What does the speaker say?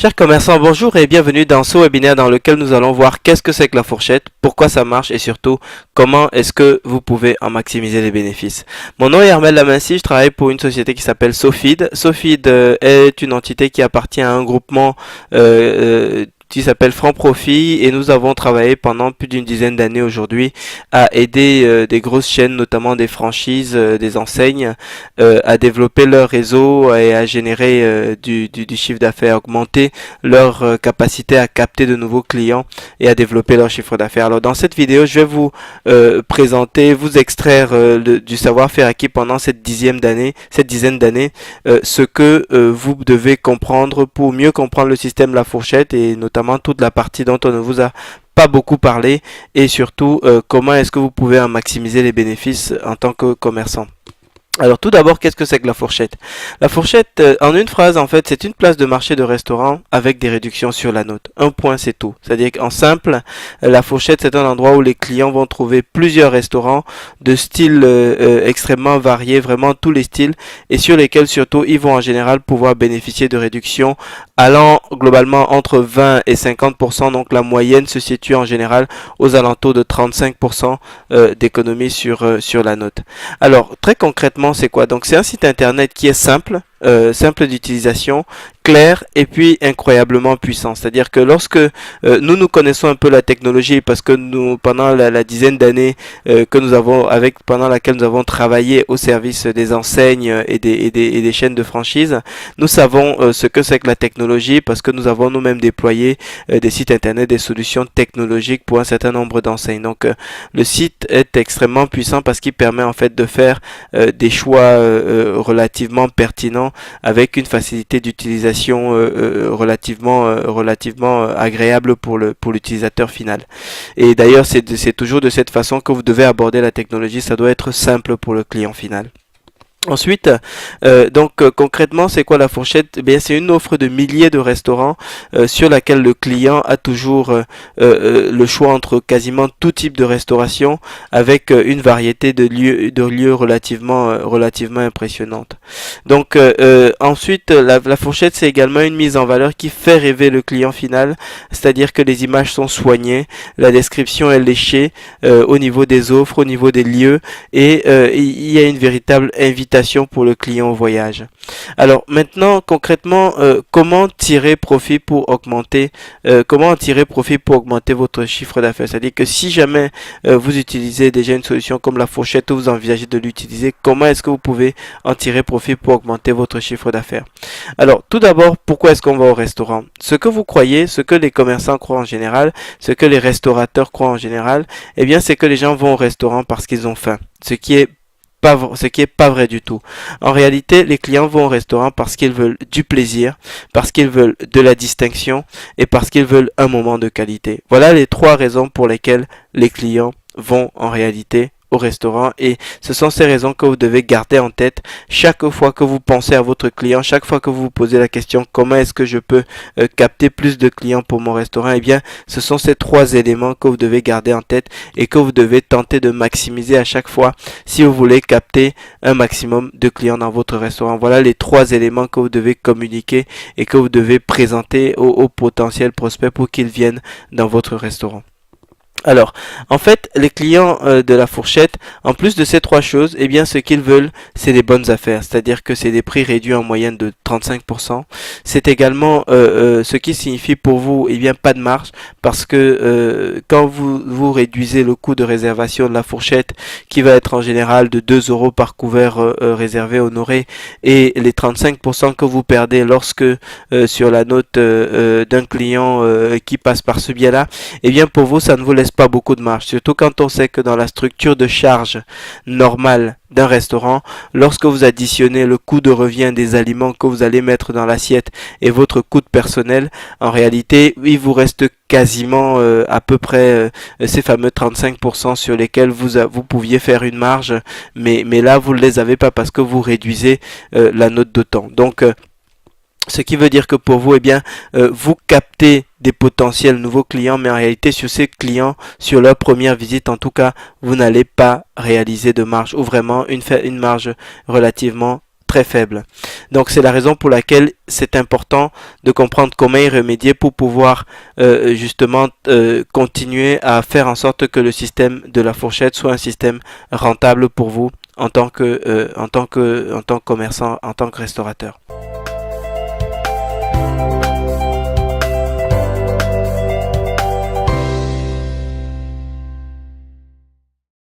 Chers commerçants, bonjour et bienvenue dans ce webinaire dans lequel nous allons voir qu'est-ce que c'est que la fourchette, pourquoi ça marche et surtout comment est-ce que vous pouvez en maximiser les bénéfices. Mon nom est Armel Lamancy, je travaille pour une société qui s'appelle Sofid. Sofid est une entité qui appartient à un groupement qui s'appelle Franc Profit et nous avons travaillé pendant plus d'une dizaine d'années aujourd'hui à aider des grosses chaînes, notamment des franchises, des enseignes, à développer leur réseau et à générer du chiffre d'affaires, augmenter leur capacité à capter de nouveaux clients et à développer leur chiffre d'affaires. Alors dans cette vidéo, je vais vous présenter, vous extraire du savoir-faire acquis pendant cette dizaine d'années, ce que vous devez comprendre pour mieux comprendre le système La Fourchette et notamment toute la partie dont on ne vous a pas beaucoup parlé et surtout comment est-ce que vous pouvez en maximiser les bénéfices en tant que commerçant. Alors tout d'abord, qu'est-ce que c'est que la fourchette? La fourchette, en une phrase, en fait, c'est une place de marché de restaurant avec des réductions sur la note. Un point, c'est tout. C'est-à-dire qu'en simple, la fourchette, c'est un endroit où les clients vont trouver plusieurs restaurants de styles extrêmement variés, vraiment tous les styles, et sur lesquels surtout, ils vont en général pouvoir bénéficier de réductions allant globalement entre 20 et 50%. Donc la moyenne se situe en général aux alentours de 35% d'économie sur la note. Alors, très concrètement, c'est quoi? Donc c'est un site internet qui est simple, simple d'utilisation, clair et puis incroyablement puissant. C'est-à-dire que lorsque nous connaissons un peu la technologie parce que nous, pendant la dizaine d'années que nous avons pendant laquelle nous avons travaillé au service des enseignes et des chaînes de franchise, nous savons ce que c'est que la technologie parce que nous avons nous-mêmes déployé des sites internet, des solutions technologiques pour un certain nombre d'enseignes. Donc le site est extrêmement puissant parce qu'il permet en fait de faire des choix relativement pertinents avec une facilité d'utilisation relativement agréable pour l'utilisateur final. Et d'ailleurs, c'est toujours de cette façon que vous devez aborder la technologie. Ça doit être simple pour le client final. Ensuite, concrètement, c'est quoi la fourchette? Eh bien, c'est une offre de milliers de restaurants sur laquelle le client a toujours le choix entre quasiment tout type de restauration avec une variété de lieux relativement impressionnante. Donc, ensuite, la fourchette, c'est également une mise en valeur qui fait rêver le client final, c'est-à-dire que les images sont soignées, la description est léchée au niveau des offres, au niveau des lieux et il y a une véritable invitation pour le client au voyage. Alors maintenant concrètement, comment tirer profit pour augmenter votre chiffre d'affaires? C'est-à-dire que si jamais vous utilisez déjà une solution comme la fourchette ou vous envisagez de l'utiliser, comment est-ce que vous pouvez en tirer profit pour augmenter votre chiffre d'affaires? Alors tout d'abord, pourquoi est-ce qu'on va au restaurant? Ce que vous croyez, ce que les commerçants croient en général, ce que les restaurateurs croient en général, eh bien c'est que les gens vont au restaurant parce qu'ils ont faim, ce qui est pas vrai du tout. En réalité, les clients vont au restaurant parce qu'ils veulent du plaisir, parce qu'ils veulent de la distinction et parce qu'ils veulent un moment de qualité. Voilà les trois raisons pour lesquelles les clients vont en réalité au restaurant et ce sont ces raisons que vous devez garder en tête chaque fois que vous pensez à votre client, chaque fois que vous vous posez la question comment est-ce que je peux capter plus de clients pour mon restaurant. Eh bien ce sont ces trois éléments que vous devez garder en tête et que vous devez tenter de maximiser à chaque fois si vous voulez capter un maximum de clients dans votre restaurant. Voilà les trois éléments que vous devez communiquer et que vous devez présenter aux potentiels prospects pour qu'ils viennent dans votre restaurant. Alors, en fait, les clients de la fourchette, en plus de ces trois choses, eh bien, ce qu'ils veulent, c'est des bonnes affaires. C'est-à-dire que c'est des prix réduits en moyenne de 35%. C'est également ce qui signifie pour vous, eh bien, pas de marge, parce que quand vous réduisez le coût de réservation de la fourchette, qui va être en général de 2 € par couvert réservé honoré, et les 35% que vous perdez lorsque sur la note d'un client qui passe par ce biais-là, eh bien, pour vous, ça ne vous laisse pas beaucoup de marge, surtout quand on sait que dans la structure de charge normale d'un restaurant, lorsque vous additionnez le coût de revient des aliments que vous allez mettre dans l'assiette et votre coût de personnel, en réalité, il vous reste quasiment à peu près ces fameux 35% sur lesquels vous pouviez faire une marge, mais là, vous ne les avez pas parce que vous réduisez la note d'autant. Donc, ce qui veut dire que pour vous, eh bien, vous captez des potentiels nouveaux clients, mais en réalité, sur ces clients, sur leur première visite, en tout cas, vous n'allez pas réaliser de marge ou vraiment une marge relativement très faible. Donc c'est la raison pour laquelle c'est important de comprendre comment y remédier pour pouvoir justement continuer à faire en sorte que le système de la fourchette soit un système rentable pour vous en tant que commerçant, en tant que restaurateur.